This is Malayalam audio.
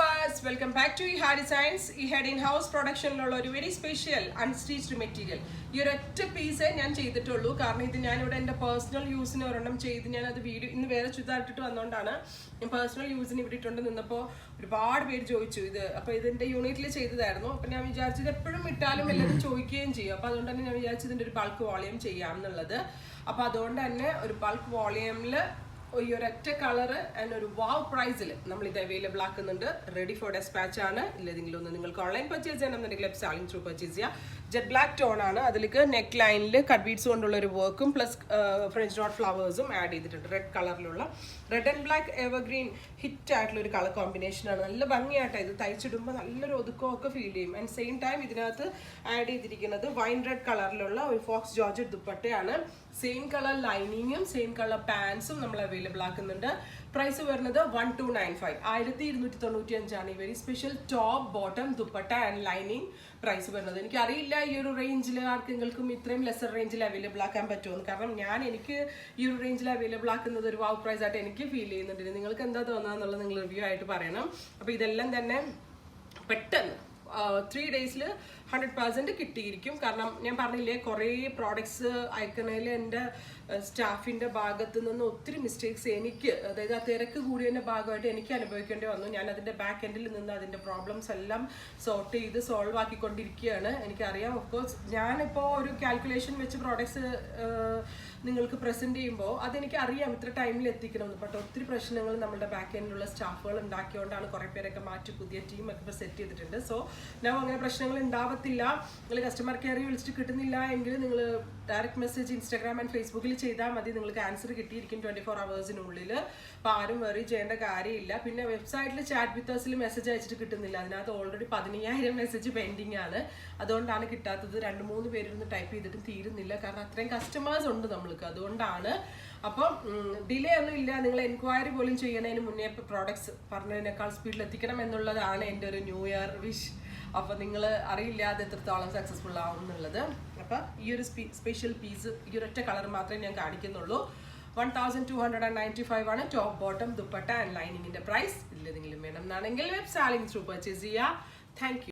viewers, welcome back to Iha Designs. Iha in-house production ഒരു വെരി സ്പെഷ്യൽ അൺസ്റ്റിച്ച്ഡ് മെറ്റീരിയൽ. ഈ ഒരൊറ്റ പീസേ ഞാൻ ചെയ്തിട്ടുള്ളൂ. കാരണം ഇത് ഞാനിവിടെ എൻ്റെ പേഴ്സണൽ യൂസിന് ഒരെണ്ണം ചെയ്ത് ഞാനത് വീഡിയോ ഇന്ന് വേറെ ചുരിദാറിട്ടിട്ട് വന്നുകൊണ്ടാണ് ഞാൻ പേഴ്സണൽ യൂസിന് ഇവിടെ ഇട്ടുകൊണ്ട് നിന്നപ്പോൾ ഒരുപാട് പേര് ചോദിച്ചു ഇത്. അപ്പോൾ ഇതിൻ്റെ യൂണിറ്റിൽ ചെയ്തതായിരുന്നു. അപ്പം ഞാൻ വിചാരിച്ചത് എപ്പോഴും ഇട്ടാലും എല്ലാവരും ചോദിക്കുകയും ചെയ്യും. അപ്പോൾ അതുകൊണ്ട് തന്നെ ഞാൻ വിചാരിച്ചത് ഇതിൻ്റെ ഒരു ബൾക്ക് വോളിയം ചെയ്യാം എന്നുള്ളത്. അപ്പോൾ അതുകൊണ്ട് തന്നെ ഒരു ബൾക്ക് വോളിയമിൽ ഈ ഒരൊറ്റ കളറ് ആൻഡ് ഒരു വാവ് പ്രൈസിൽ നമ്മൾ ഇത് അവൈലബിൾ ആക്കുന്നുണ്ട്. റെഡി ഫോർ ഡെസ്പാച്ച് ആണ്. ഇല്ലെങ്കിലും ഒന്ന് നിങ്ങൾക്ക് ഓൺലൈൻ പർച്ചേസ് ചെയ്യണമെന്നുണ്ടെങ്കിൽ സാലിംഗ് ത്രൂ പർച്ചേസ് ചെയ്യുക. ജെറ്റ് ബ്ലാക്ക് ടോൺ ആണ്. അതിലേക്ക് നെക്ക് ലൈനിൽ കട്ട് ബീഡ്സ് കൊണ്ടുള്ള ഒരു വർക്കും പ്ലസ് ഫ്രഞ്ച് ഡോട്ട് ഫ്ലവേഴ്സും ആഡ് ചെയ്തിട്ടുണ്ട്. റെഡ് കളറിലുള്ള red and black evergreen hit ആയിട്ടുള്ള ഒരു കളർ കോമ്പിനേഷനാണ്. നല്ല ഭംഗിയായിട്ടാണ് ഇത് തയ്ച്ചിടുമ്പോൾ നല്ലൊരു ഒതുക്കമൊക്കെ ഫീൽ ചെയ്യും. ആൻഡ് സെയിം ടൈം ഇതിനകത്ത് ആഡ് ചെയ്തിരിക്കുന്നത് വൈൻ റെഡ് കളറിലുള്ള ഒരു ഫോക്സ് ജോർജറ്റ് ദുപ്പട്ടയാണ്. സെയിം കളർ ലൈനിങ്ങും സെയിം കളർ പാൻസും നമ്മൾ അവൈലബിൾ ആക്കുന്നുണ്ട്. പ്രൈസ് വരുന്നത് 1295 1295 ഈ very special top bottom dupatta and lining price വരുന്നത്. എനിക്കറിയില്ല ഈ ഒരു റേഞ്ചിൽ ആർക്കെങ്കിലും ഇത്രയും ലെസർ റേഞ്ചിൽ അവൈലബിൾ ആക്കാൻ പറ്റുമെന്ന്. കാരണം എനിക്ക് ഈ ഒരു റേഞ്ചിൽ അവൈലബിൾ ആക്കുന്നത് ഒരു വാവ് പ്രൈസ് ആയിട്ട് എനിക്ക് ഫീൽ ചെയ്യുന്നുണ്ട്. നിങ്ങൾക്ക് എന്താ തോന്നുക നിങ്ങൾ റിവ്യൂ ആയിട്ട് പറയണം. അപ്പോൾ ഇതെല്ലാം തന്നെ പെട്ടെന്ന് 3 days 100% കിട്ടിയിരിക്കും. കാരണം ഞാൻ പറഞ്ഞില്ലേ കുറേ പ്രോഡക്ട്സ് അയക്കുന്നതിൽ എൻ്റെ സ്റ്റാഫിൻ്റെ ഭാഗത്ത് നിന്ന് ഒത്തിരി മിസ്റ്റേക്സ് എനിക്ക്, അതായത് ആ തിരക്ക് കൂടിയതിൻ്റെ ഭാഗമായിട്ട് എനിക്ക് അനുഭവിക്കേണ്ടി വന്നു. ഞാൻ അതിൻ്റെ ബാക്ക് എൻഡിൽ നിന്ന് അതിൻ്റെ പ്രോബ്ലംസ് എല്ലാം സോർട്ട് ചെയ്ത് സോൾവ് ആക്കിക്കൊണ്ടിരിക്കുകയാണ്. എനിക്കറിയാം. ഓഫ്കോഴ്സ് ഞാനിപ്പോൾ ഒരു കാൽക്കുലേഷൻ വെച്ച് പ്രോഡക്ട്സ് നിങ്ങൾക്ക് പ്രസൻറ്റ് ചെയ്യുമ്പോൾ അതെനിക്ക് അറിയാം ഇത്ര ടൈമിൽ എത്തിക്കണമെന്ന്. ബട്ട് ഒത്തിരി പ്രശ്നങ്ങൾ നമ്മുടെ ബാക്ക് എൻഡിലുള്ള സ്റ്റാഫുകൾ ഉണ്ടാക്കിയോണ്ടാണ് കുറേ പേരൊക്കെ മാറ്റി പുതിയ ടീമൊക്കെ ഇപ്പോൾ സെറ്റ് ചെയ്തിട്ടുണ്ട്. സോ ഞാൻ അങ്ങനെ പ്രശ്നങ്ങൾ ഉണ്ടാവത്തില്ല. നിങ്ങൾ കസ്റ്റമർ കെയറിൽ വിളിച്ചിട്ട് കിട്ടുന്നില്ല എങ്കിൽ നിങ്ങൾ ഡയറക്റ്റ് മെസ്സേജ് ഇൻസ്റ്റാഗ്രാം ആൻഡ് ഫേസ്ബുക്കിൽ ചെയ്താൽ മതി. നിങ്ങൾക്ക് ആൻസർ കിട്ടിയിരിക്കും 24 hours അപ്പോൾ ആരും വെറി ചെയ്യേണ്ട കാര്യമില്ല. പിന്നെ വെബ്സൈറ്റിൽ ചാറ്റ് വിത്തേഴ്സിൽ മെസ്സേജ് അയച്ചിട്ട് കിട്ടുന്നില്ല. അതിനകത്ത് ഓൾറെഡി 15,000 മെസ്സേജ് പെൻഡിങ് ആണ്. അതുകൊണ്ടാണ് കിട്ടാത്തത്. 2-3 പേരിരുന്ന് ടൈപ്പ് ചെയ്തിട്ടും തീരുന്നില്ല. കാരണം അത്രയും കസ്റ്റമേഴ്സ് ഉണ്ട് നമ്മൾക്ക്. അതുകൊണ്ടാണ്. അപ്പം ഡിലേ ഒന്നും ഇല്ല. നിങ്ങൾ എൻക്വയറി പോലും ചെയ്യണതിന് മുന്നേ പ്രോഡക്ട്സ് പറഞ്ഞതിനേക്കാൾ സ്പീഡിൽ എത്തിക്കണം എന്നുള്ളതാണ് എൻ്റെ ഒരു ന്യൂ ഇയർ വിഷ്. അപ്പോൾ നിങ്ങൾ അറിയില്ല അത് എത്രത്തോളം സക്സസ്ഫുൾ ആവും എന്നുള്ളത്. അപ്പോൾ ഈ ഒരു സ്പെഷ്യൽ പീസ് ഈ ഒരൊറ്റ കളർ മാത്രമേ ഞാൻ കാണിക്കുന്നുള്ളൂ. 1295 ആണ് ടോപ്പ് ബോട്ടം ദുപ്പട്ട ആൻഡ് ലൈനിങ്ങിൻ്റെ പ്രൈസ്. ഇല്ലെങ്കിലും വേണം എന്നാണെങ്കിൽ സാലിംഗ് ത്രൂ പർച്ചേസ് ചെയ്യുക. Thank U.